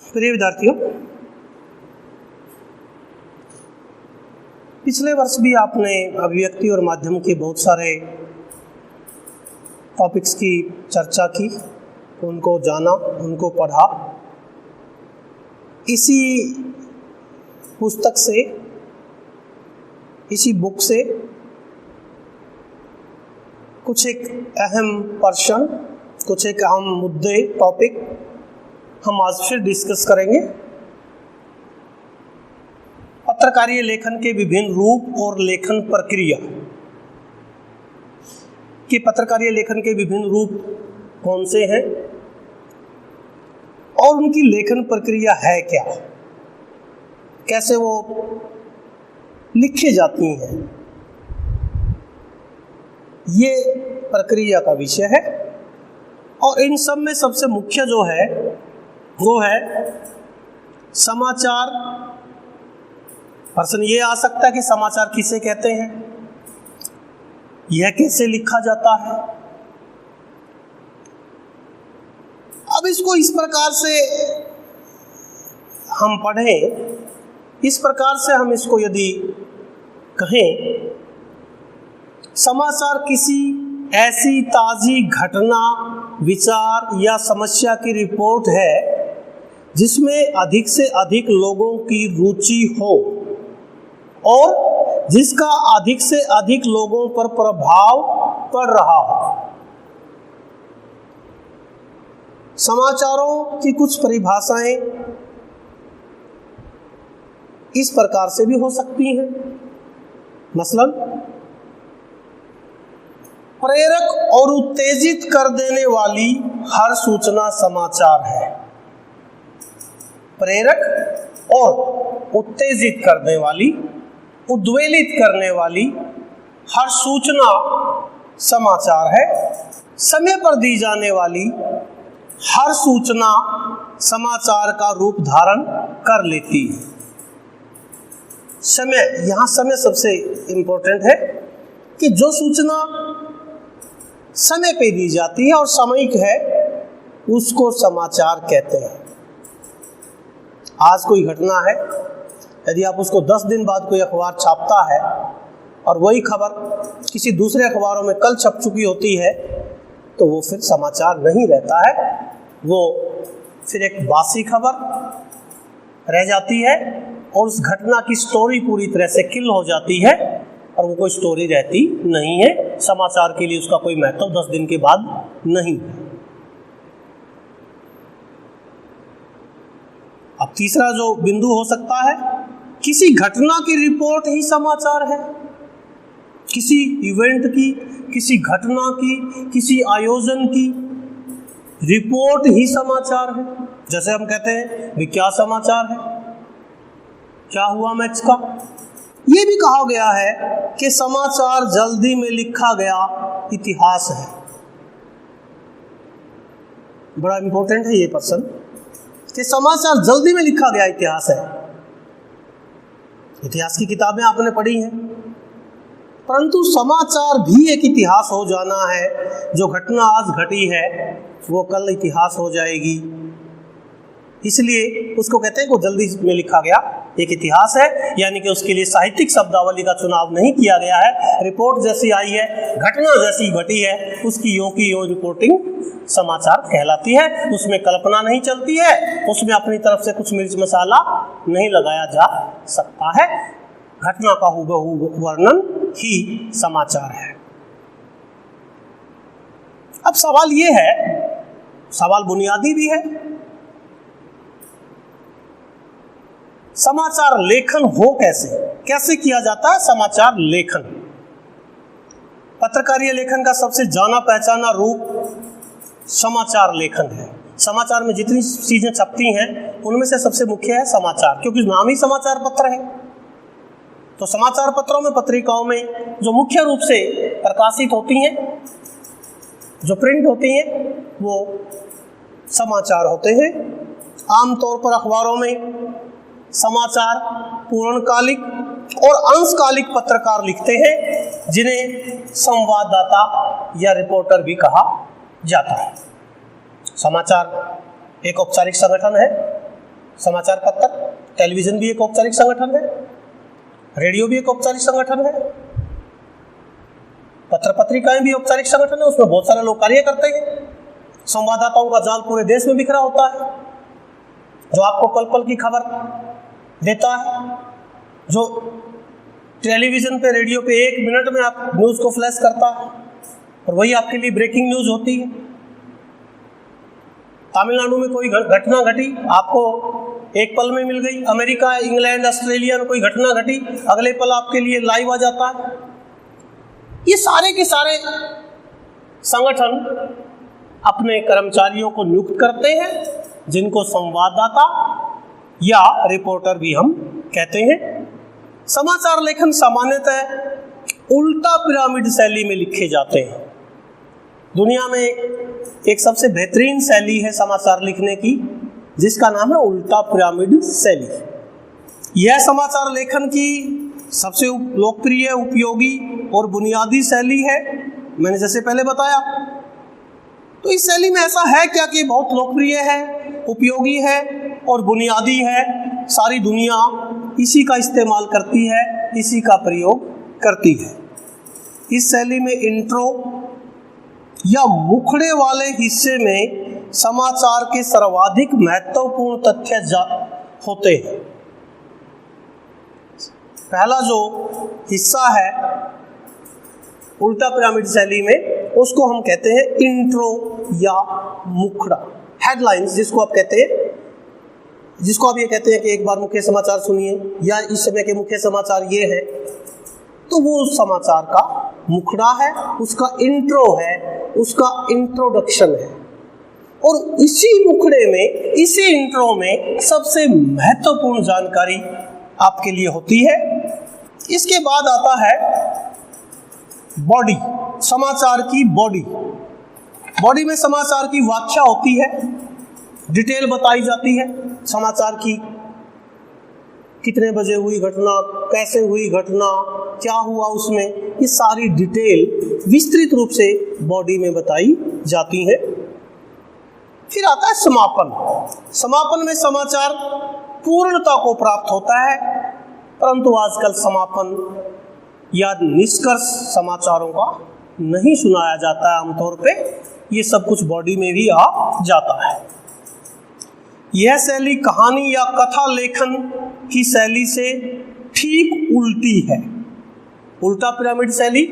प्रिय विद्यार्थियों, पिछले वर्ष भी आपने अभिव्यक्ति और माध्यम के बहुत सारे टॉपिक्स की चर्चा की, उनको जाना, उनको पढ़ा। इसी पुस्तक से, इसी बुक से कुछ एक अहम पर्सन, कुछ एक अहम मुद्दे, टॉपिक हम आज फिर डिस्कस करेंगे। पत्रकारीय लेखन के विभिन्न रूप और लेखन प्रक्रिया। कि पत्रकारीय लेखन के विभिन्न रूप कौन से हैं और उनकी लेखन प्रक्रिया है क्या, कैसे वो लिखी जाती हैं, ये प्रक्रिया का विषय है। और इन सब में सबसे मुख्य जो है वो है समाचार। प्रश्न ये आ सकता है कि समाचार किसे कहते हैं, यह कैसे लिखा जाता है। अब इसको इस प्रकार से हम पढ़ें, इस प्रकार से हम इसको यदि कहें, समाचार किसी ऐसी ताज़ी घटना, विचार या समस्या की रिपोर्ट है जिसमें अधिक से अधिक लोगों की रुचि हो और जिसका अधिक से अधिक लोगों पर प्रभाव पड़ रहा हो। समाचारों की कुछ परिभाषाएं इस प्रकार से भी हो सकती हैं। मसलन, प्रेरक और उत्तेजित कर देने वाली हर सूचना समाचार है। प्रेरक और उत्तेजित करने वाली, उद्वेलित करने वाली हर सूचना समाचार है। समय पर दी जाने वाली हर सूचना समाचार का रूप धारण कर लेती है। समय, यहाँ समय सबसे इम्पोर्टेंट है कि जो सूचना समय पे दी जाती है और सामयिक है, उसको समाचार कहते हैं। आज कोई घटना है, यदि आप उसको 10 दिन बाद कोई अखबार छापता है और वही खबर किसी दूसरे अखबारों में कल छप चुकी होती है, तो वो फिर समाचार नहीं रहता है, वो फिर एक बासी खबर रह जाती है और उस घटना की स्टोरी पूरी तरह से किल हो जाती है और वो कोई स्टोरी रहती नहीं है। समाचार के लिए उसका कोई महत्व 10 दिन के बाद नहीं है। अब तीसरा जो बिंदु हो सकता है, किसी घटना की रिपोर्ट ही समाचार है। किसी इवेंट की, किसी घटना की, किसी आयोजन की रिपोर्ट ही समाचार है। जैसे हम कहते हैं भी क्या समाचार है, क्या हुआ मैच का। ये भी कहा गया है कि समाचार जल्दी में लिखा गया इतिहास है। बड़ा इंपॉर्टेंट है ये पर्सन कि समाचार जल्दी में लिखा गया इतिहास है। इतिहास की किताबें आपने पढ़ी हैं, परंतु समाचार भी एक इतिहास हो जाना है। जो घटना आज घटी है वो कल इतिहास हो जाएगी, इसलिए उसको कहते हैं कि वो जल्दी में लिखा गया एक इतिहास है। यानी कि उसके लिए साहित्यिक शब्दावली का चुनाव नहीं किया गया है। रिपोर्ट जैसी आई है, घटना जैसी घटी है, उसकी यों की यों रिपोर्टिंग समाचार कहलाती है। उसमें कल्पना नहीं चलती है, उसमें अपनी तरफ से कुछ मिर्च मसाला नहीं लगाया जा सकता है। घटना का हूबहू वर्णन ही समाचार है। अब सवाल ये है, सवाल बुनियादी भी है, समाचार लेखन हो कैसे, कैसे किया जाता है समाचार लेखन। पत्रकारीय लेखन का सबसे जाना पहचाना रूप समाचार लेखन है। समाचार में जितनी चीजें छपती हैं उनमें से सबसे मुख्य है समाचार, क्योंकि नाम ही समाचार पत्र है। तो समाचार पत्रों में, पत्रिकाओं में जो मुख्य रूप से प्रकाशित होती हैं, जो प्रिंट होती हैं, वो समाचार होते हैं। आमतौर पर अखबारों में समाचार पूर्णकालिक और अंशकालिक पत्रकार लिखते हैं, जिन्हें संवाददाता या रिपोर्टर भी कहा जाता है। समाचार एक औपचारिक संगठन है समाचार पत्र, टेलीविजन भी एक औपचारिक संगठन है, रेडियो भी एक औपचारिक संगठन है, पत्र पत्रिकाएं भी औपचारिक संगठन है, उसमें बहुत सारे लोग कार्य करते हैं। संवाददाताओं का जाल पूरे देश में बिखरा होता है, जो आपको पल पल की खबर देता है, जो टेलीविजन पे, रेडियो पे 1 मिनट में आप न्यूज़ को फ्लैश करता है और वही आपके लिए ब्रेकिंग न्यूज़ होती है। तमिलनाडु में कोई घटना घटी, आपको एक पल में मिल गई। अमेरिका, इंग्लैंड, ऑस्ट्रेलिया में कोई घटना घटी, अगले पल आपके लिए लाइव आ जाता है। ये सारे के सारे संगठन अपने कर्मचारियों को नियुक्त करते हैं, जिनको संवाददाता या रिपोर्टर भी हम कहते हैं। समाचार लेखन सामान्यतः उल्टा पिरामिड शैली में लिखे जाते हैं। दुनिया में एक सबसे बेहतरीन शैली है समाचार लिखने की, जिसका नाम है उल्टा पिरामिड शैली। यह समाचार लेखन की सबसे लोकप्रिय, उपयोगी और बुनियादी शैली है। मैंने जैसे पहले बताया, तो इस शैली में ऐसा है क्या कि बहुत लोकप्रिय है, उपयोगी है और बुनियादी है। सारी दुनिया इसी का इस्तेमाल करती है, इसी का प्रयोग करती है। इस शैली में इंट्रो या मुखड़े वाले हिस्से में समाचार के सर्वाधिक महत्वपूर्ण तथ्य होते हैं। पहला जो हिस्सा है उल्टा पिरामिड शैली में, उसको हम कहते हैं इंट्रो या मुखड़ा, हेडलाइंस जिसको आप कहते हैं, जिसको आप ये कहते हैं कि एक बार मुख्य समाचार सुनिए या इस समय के मुख्य समाचार ये है, तो वो उस समाचार का मुखड़ा है, उसका इंट्रो है, उसका इंट्रोडक्शन है। और इसी मुखड़े में, इसी इंट्रो में सबसे महत्वपूर्ण जानकारी आपके लिए होती है। इसके बाद आता है बॉडी, समाचार की बॉडी। बॉडी में समाचार की व्याख्या होती है, डिटेल बताई जाती है समाचार की, कितने बजे हुई घटना, कैसे हुई घटना, क्या हुआ उसमें, ये सारी डिटेल विस्तृत रूप से बॉडी में बताई जाती है। फिर आता है समापन। समापन में समाचार पूर्णता को प्राप्त होता है, परंतु आजकल समापन या निष्कर्ष समाचारों का नहीं सुनाया जाता है आमतौर पे, ये सब कुछ बॉडी में भी आ जाता है। यह शैली कहानी या कथा लेखन की शैली से ठीक उल्टी है। उल्टा पिरामिड शैली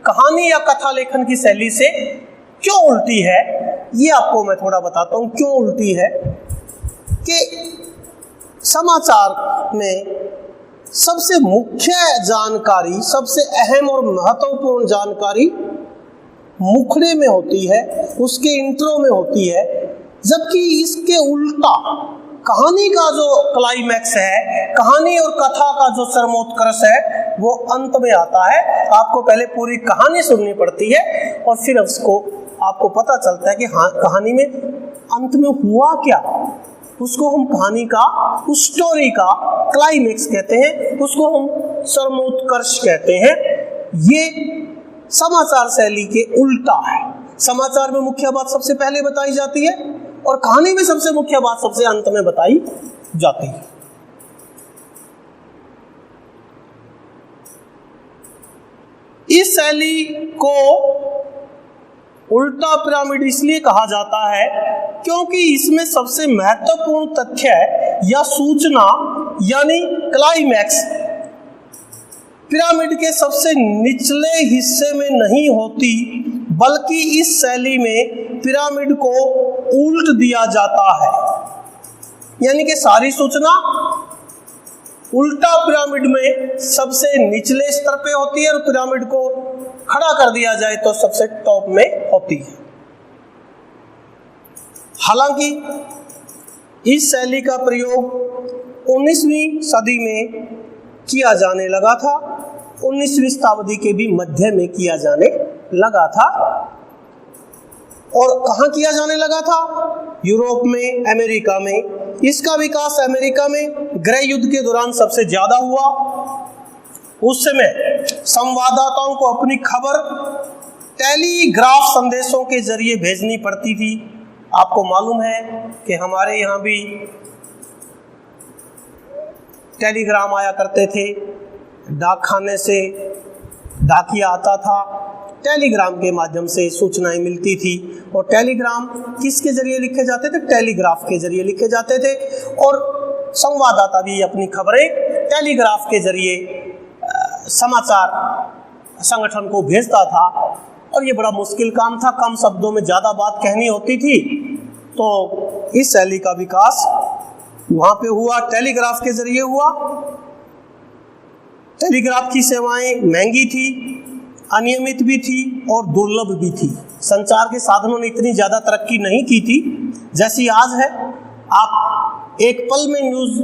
कहानी या कथा लेखन की शैली से क्यों उल्टी है, ये आपको मैं थोड़ा बताता हूँ क्यों उल्टी है। कि समाचार में सबसे मुख्य जानकारी, सबसे अहम और महत्वपूर्ण जानकारी मुखड़े में होती है, उसके इंट्रो में होती है, जबकि इसके उल्टा कहानी का जो क्लाइमैक्स है, कहानी और कथा का जो चरमोत्कर्ष है, वो अंत में आता है। आपको पहले पूरी कहानी सुननी पड़ती है और फिर उसको आपको पता चलता है कि हाँ, कहानी में अंत में हुआ क्या। उसको हम कहानी का, उस स्टोरी का क्लाइमैक्स कहते हैं, उसको हम चरमोत्कर्ष कहते हैं। ये समाचार शैली के उल्टा है। समाचार में मुख्य बात सबसे पहले बताई जाती है और कहानी में सबसे मुख्य बात सबसे अंत में बताई जाती है। इस शैली को उल्टा पिरामिड इसलिए कहा जाता है क्योंकि इसमें सबसे महत्वपूर्ण तथ्य या सूचना यानी क्लाइमैक्स पिरामिड के सबसे निचले हिस्से में नहीं होती, बल्कि इस शैली में पिरामिड को उल्ट दिया जाता है। यानी कि सारी सूचना उल्टा पिरामिड में सबसे निचले स्तर पे होती है और पिरामिड को खड़ा कर दिया जाए तो सबसे टॉप में होती है। हालांकि इस शैली का प्रयोग 19वीं सदी में किया जाने लगा था, 19वीं शताब्दी के भी मध्य में किया जाने लगा था। और कहाँ किया जाने लगा था? यूरोप में, अमेरिका में। इसका विकास अमेरिका में गृह युद्ध के दौरान सबसे ज्यादा हुआ। उस समय संवाददाताओं को अपनी खबर टेलीग्राफ संदेशों के जरिए भेजनी पड़ती थी। आपको मालूम है कि हमारे यहाँ भी टेलीग्राम आया करते थे, डाकखाने से डाकिया आता था, टेलीग्राम के माध्यम से सूचनाएं मिलती थी। और टेलीग्राम किसके जरिए लिखे जाते थे? टेलीग्राफ के जरिए लिखे जाते थे। और संवाददाता भी अपनी खबरें टेलीग्राफ के जरिए समाचार संगठन को भेजता था। और ये बड़ा मुश्किल काम था, कम शब्दों में ज़्यादा बात कहनी होती थी। तो इस शैली का विकास वहाँ पे हुआ, टेलीग्राफ के जरिए हुआ। टेलीग्राफ की सेवाएं महंगी थी, अनियमित भी थी और दुर्लभ भी थी। संचार के साधनों ने इतनी ज़्यादा तरक्की नहीं की थी जैसी आज है। आप एक पल में न्यूज़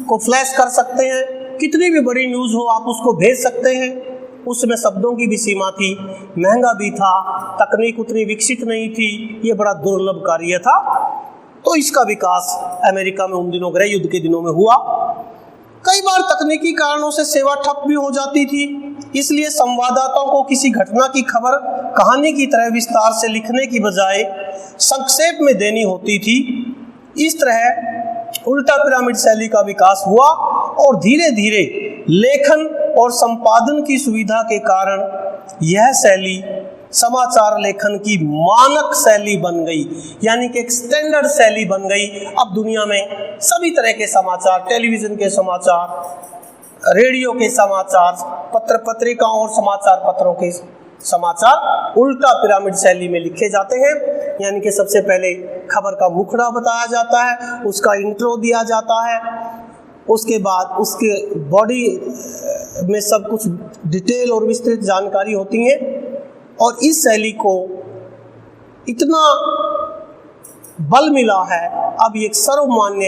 को फ्लैश कर सकते हैं, कितनी भी बड़ी न्यूज़ हो आप उसको भेज सकते हैं। उसमें शब्दों की भी सीमा थी, महंगा भी था, तकनीक उतनी विकसित नहीं थी, ये बड़ा दुर्लभ कार्य था। तो इसका विकास अमेरिका में उन दिनों गृह युद्ध के दिनों में हुआ। कई बार तकनीकी कारणों से सेवा ठप भी हो जाती थी, इसलिए संवाददाताओं को किसी घटना की खबर कहानी की तरह विस्तार से लिखने की बजाय संक्षेप में देनी होती थी। इस तरह उल्टा पिरामिड शैली का विकास हुआ और धीरे धीरे लेखन और संपादन की सुविधा के कारण यह शैली समाचार लेखन की मानक शैली बन गई, यानी कि एक स्टैंडर्ड शैली बन गई। अब दुनिया में सभी तरह के समाचार, टेलीविज़न के समाचार, रेडियो के समाचार, पत्र पत्रिकाओं और समाचार पत्रों के समाचार उल्टा पिरामिड शैली में लिखे जाते हैं। यानी कि सबसे पहले खबर का मुखड़ा बताया जाता है, उसका इंट्रो दिया जाता है, उसके बाद उसके बॉडी में सब कुछ डिटेल और विस्तृत जानकारी होती है। और इस शैली को इतना बल मिला है, अब एक सर्वमान्य,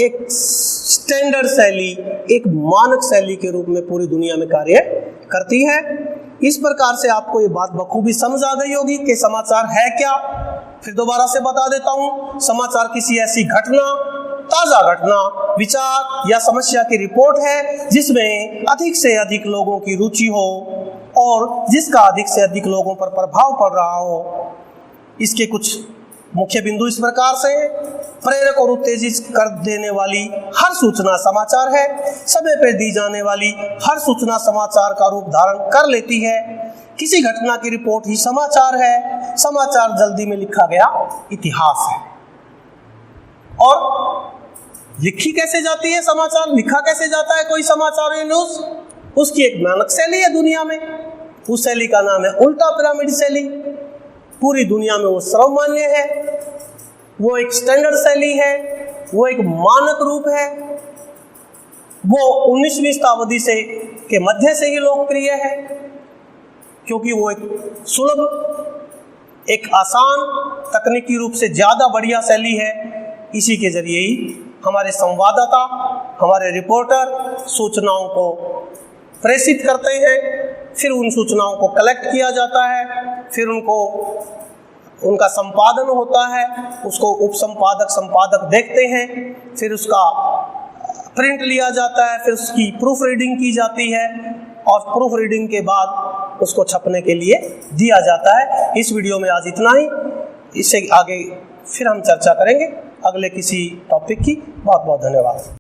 एक स्टैंडर्ड शैली, एक मानक शैली के रूप में पूरी दुनिया में कार्य करती है। इस प्रकार से आपको ये बात बखूबी समझ आ गई होगी कि समाचार है क्या। फिर दोबारा से बता देता हूँ, समाचार किसी ऐसी घटना, ताज़ा घटना, विचार या समस्या की रिपोर्ट है जिसमें अधिक से अधिक लोगों की रुचि हो और जिसका अधिक से अधिक लोगों पर प्रभाव पड़ रहा हो। इसके कुछ मुख्य बिंदु इस प्रकार से हैं। प्रेरक और उत्तेजित कर देने वाली हर सूचना समाचार है। समय पर दी जाने वाली हर सूचना समाचार का रूप धारण कर लेती है। किसी घटना की रिपोर्ट ही समाचार है। समाचार जल्दी में लिखा गया इतिहास है। और लिखी कैसे जाती है समाचार, लिखा कैसे जाता है कोई समाचार या न्यूज़, उसकी एक मानक शैली है दुनिया में। उस शैली का नाम है उल्टा पिरामिड शैली। पूरी दुनिया में वो सर्वमान्य है, वो एक स्टैंडर्ड शैली है, वो एक मानक रूप है। वो 19वीं शताब्दी से के मध्य से ही लोकप्रिय है, क्योंकि वो एक सुलभ, एक आसान, तकनीकी रूप से ज़्यादा बढ़िया शैली है। इसी के जरिए ही हमारे संवाददाता, हमारे रिपोर्टर सूचनाओं को प्रेषित करते हैं, फिर उन सूचनाओं को कलेक्ट किया जाता है, फिर उनका संपादन होता है, उसको उपसंपादक, संपादक देखते हैं, फिर उसका प्रिंट लिया जाता है, फिर उसकी प्रूफ रीडिंग की जाती है और प्रूफ रीडिंग के बाद उसको छपने के लिए दिया जाता है। इस वीडियो में आज इतना ही, इससे आगे फिर हम चर्चा करेंगे अगले किसी टॉपिक की। बहुत बहुत धन्यवाद।